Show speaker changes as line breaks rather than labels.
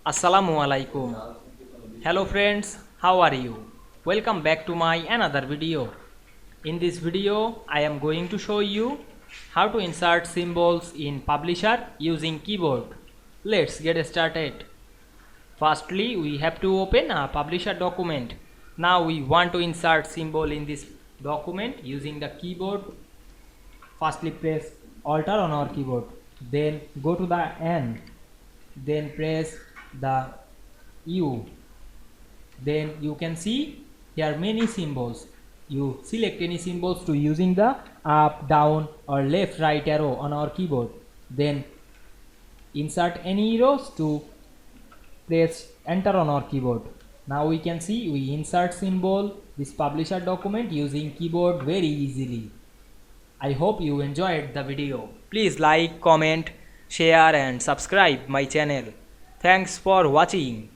Assalamu Walaikum. Hello friends, how are you? Welcome back to my another video. In this video, I am going to show you how to insert symbols in Publisher using keyboard. Let's get started. Firstly, we have to open a Publisher document. Now we want to insert symbol in this document using the keyboard. Firstly, press Alt on our keyboard. Then go to the N. Then press the U. Then you can see here many symbols. You select any symbols to using the up, down or left, right arrow on our keyboard. Then insert any arrows to press enter on our keyboard. Now we can see we insert symbol this publisher document using keyboard very easily. I hope you enjoyed the video. Please like, comment, share and subscribe my channel. Thanks for watching.